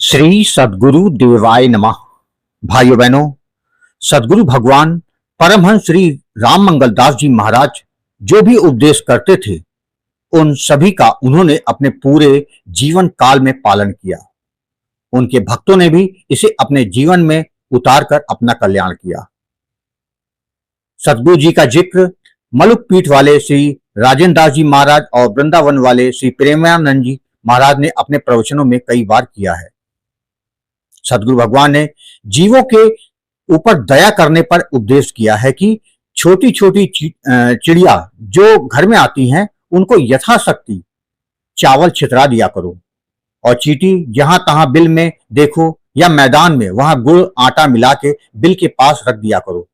श्री सद्गुरु देवाय नमः। भाइयों बहनों, सद्गुरु भगवान परमहंस श्री राम मंगल दास जी महाराज जो भी उपदेश करते थे उन सभी का उन्होंने अपने पूरे जीवन काल में पालन किया। उनके भक्तों ने भी इसे अपने जीवन में उतारकर अपना कल्याण किया। सद्गुरु जी का जिक्र मलुक पीठ वाले श्री राजेंद्र दास जी महाराज और वृंदावन वाले श्री प्रेमानंद जी महाराज ने अपने प्रवचनों में कई बार किया है। सद्गुरु भगवान ने जीवों के ऊपर दया करने पर उपदेश किया है कि छोटी छोटी चिड़िया जो घर में आती हैं उनको यथाशक्ति चावल छितरा दिया करो, और चींटी जहां तहां बिल में देखो या मैदान में वहां गुड़ आटा मिला के बिल के पास रख दिया करो।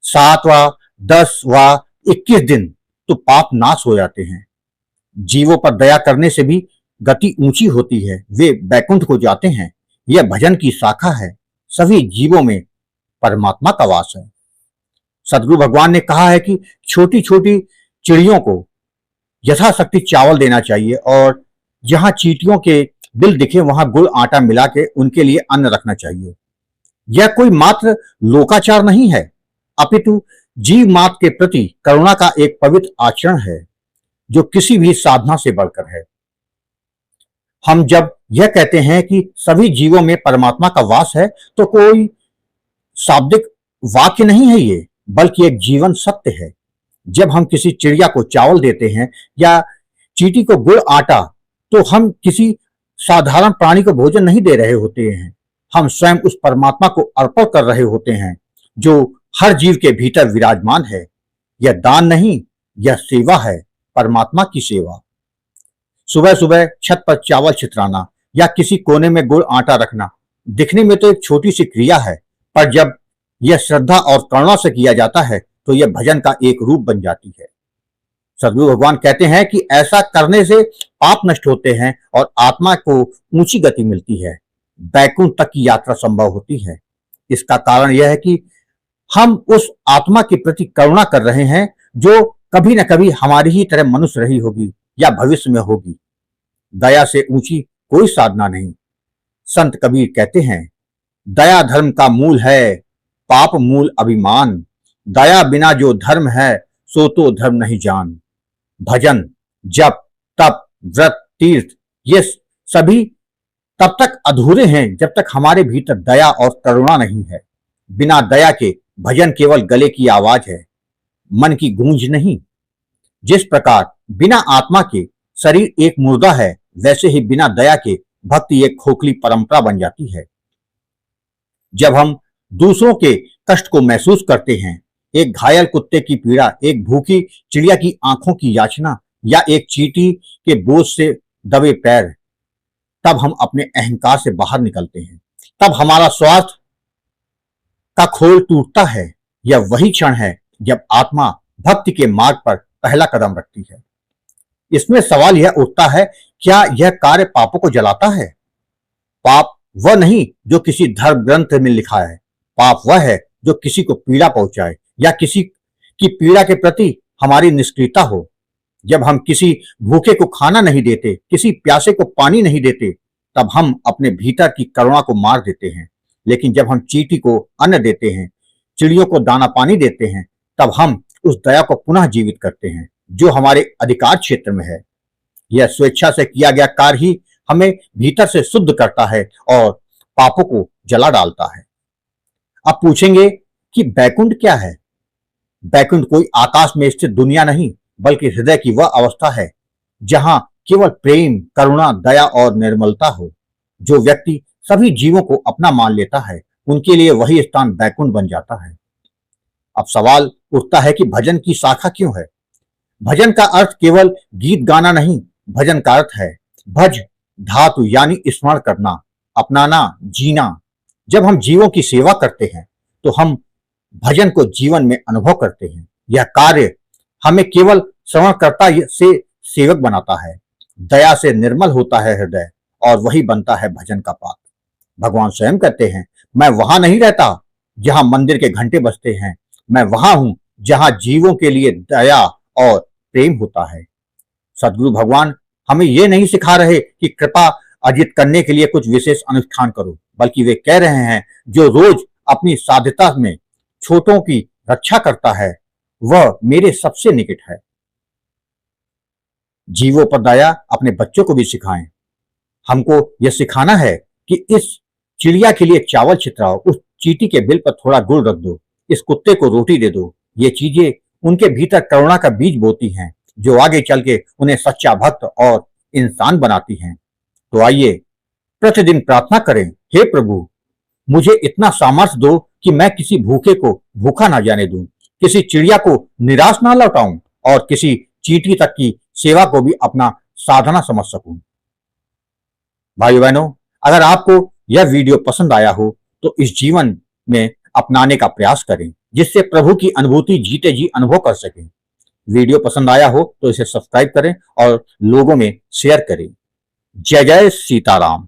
7 व 10 व 21 दिन तो पाप नाश हो जाते हैं। जीवों पर दया करने से भी गति ऊंची होती है, वे बैकुंठ को जाते हैं। यह भजन की शाखा है। सभी जीवों में परमात्मा का वास है। सद्गुरु भगवान ने कहा है कि छोटी छोटी चिड़ियों को यथाशक्ति चावल देना चाहिए, और जहां चींटियों के बिल दिखे वहां गुड़ आटा मिला के उनके लिए अन्न रखना चाहिए। यह कोई मात्र लोकाचार नहीं है, अपितु जीव मात्र के प्रति करुणा का एक पवित्र आचरण है जो किसी भी साधना से बढ़कर है। हम जब यह कहते हैं कि सभी जीवों में परमात्मा का वास है तो कोई शाब्दिक वाक्य नहीं है ये, बल्कि एक जीवन सत्य है। जब हम किसी चिड़िया को चावल देते हैं या चींटी को गुड़ आटा, तो हम किसी साधारण प्राणी को भोजन नहीं दे रहे होते हैं, हम स्वयं उस परमात्मा को अर्पण कर रहे होते हैं जो हर जीव के भीतर विराजमान है। यह दान नहीं, यह सेवा है, परमात्मा की सेवा। सुबह सुबह छत पर चावल छितराना या किसी कोने में गुड़ आटा रखना दिखने में तो एक छोटी सी क्रिया है, पर जब यह श्रद्धा और करुणा से किया जाता है तो यह भजन का एक रूप बन जाती है। सद्गुरु भगवान कहते हैं कि ऐसा करने से पाप नष्ट होते हैं और आत्मा को ऊंची गति मिलती है, बैकुंठ तक की यात्रा संभव होती है। इसका कारण यह है कि हम उस आत्मा के प्रति करुणा कर रहे हैं जो कभी न कभी हमारी ही तरह मनुष्य रही होगी या भविष्य में होगी। दया से ऊंची कोई साधना नहीं। संत कबीर कहते हैं, दया धर्म का मूल है, पाप मूल अभिमान। दया बिना जो धर्म है सो तो धर्म नहीं जान। भजन, जप, तप, व्रत, तीर्थ ये सभी तब तक अधूरे हैं जब तक हमारे भीतर दया और करुणा नहीं है। बिना दया के भजन केवल गले की आवाज है, मन की गूंज नहीं। जिस प्रकार बिना आत्मा के शरीर एक मुर्दा है, वैसे ही बिना दया के भक्ति एक खोखली परंपरा बन जाती है। जब हम दूसरों के कष्ट को महसूस करते हैं, एक घायल कुत्ते की पीड़ा, एक भूखी चिड़िया की आंखों की याचना या एक चींटी के बोझ से दबे पैर, तब हम अपने अहंकार से बाहर निकलते हैं। तब हमारा स्वार्थ का खोल टूटता है। यह वही क्षण है जब आत्मा भक्ति के मार्ग पर पहला कदम रखती है। इसमें सवाल यह उठता है, क्या यह कार्य पापों को जलाता है? पाप वह नहीं जो किसी धर्म ग्रंथ में लिखा है। पाप वह है जो किसी को पीड़ा पहुंचाए या किसी की पीड़ा के प्रति हमारी निष्क्रियता हो। जब हम किसी भूखे को खाना नहीं देते, किसी प्यासे को पानी नहीं देते, तब हम अपने भीतर की करुणा को मार देते हैं। लेकिन जब हम चींटी को अन्न देते हैं, चिड़ियों को दाना पानी देते हैं, तब हम उस दया को पुनः जीवित करते हैं जो हमारे अधिकार क्षेत्र में है। यह स्वेच्छा से किया गया कार्य ही हमें भीतर से शुद्ध करता है और पापों को जला डालता है। अब पूछेंगे कि बैकुंठ क्या है? बैकुंठ कोई आकाश में स्थित दुनिया नहीं, बल्कि हृदय की वह अवस्था है जहां केवल प्रेम, करुणा, दया और निर्मलता हो। जो व्यक्ति सभी जीवों को अपना मान लेता है, उनके लिए वही स्थान बैकुंठ बन जाता है। अब सवाल उठता है कि भजन की शाखा क्यों है? भजन का अर्थ केवल गीत गाना नहीं, भजन का अर्थ है भज धातु, यानी स्मरण करना, अपनाना, जीना। जब हम जीवों की सेवा करते हैं तो हम भजन को जीवन में अनुभव करते हैं। यह कार्य हमें केवल श्रवणकर्ता से सेवक बनाता है। दया से निर्मल होता है हृदय और वही बनता है भजन का पात्र। भगवान स्वयं कहते हैं, मैं वहां नहीं रहता जहां मंदिर के घंटे बजते हैं, मैं वहां हूं जहां जीवों के लिए दया और प्रेम होता है। सद्गुरु भगवान हमें यह नहीं सिखा रहे कि कृपा अर्जित करने के लिए कुछ विशेष अनुष्ठान करो, बल्कि वे कह रहे हैं जो रोज अपनी साध्यता में छोटों की रक्षा करता है वह मेरे सबसे निकट है। जीवों पर दया अपने बच्चों को भी सिखाएं। हमको यह सिखाना है कि इस चिड़िया के लिए चावल छितराओ, उस चींटी के बिल पर थोड़ा गुड़ रख दो, इस कुत्ते को रोटी दे दो। ये चीजें उनके भीतर करुणा का बीज बोती हैं जो आगे चल के उन्हें सच्चा भक्त और इंसान बनाती हैं। तो आइए प्रतिदिन प्रार्थना करें, हे प्रभु मुझे इतना सामर्थ्य दो कि मैं किसी भूखे को भूखा ना जाने दूं, किसी चिड़िया को निराश ना लौटाऊं और किसी चींटी तक की सेवा को भी अपना साधना समझ सकूं। भाइयों बहनों, अगर आपको यह वीडियो पसंद आया हो तो इस जीवन में अपनाने का प्रयास करें, जिससे प्रभु की अनुभूति जीते जी अनुभव कर सकें। वीडियो पसंद आया हो तो इसे सब्सक्राइब करें और लोगों में शेयर करें। जय जय सीताराम।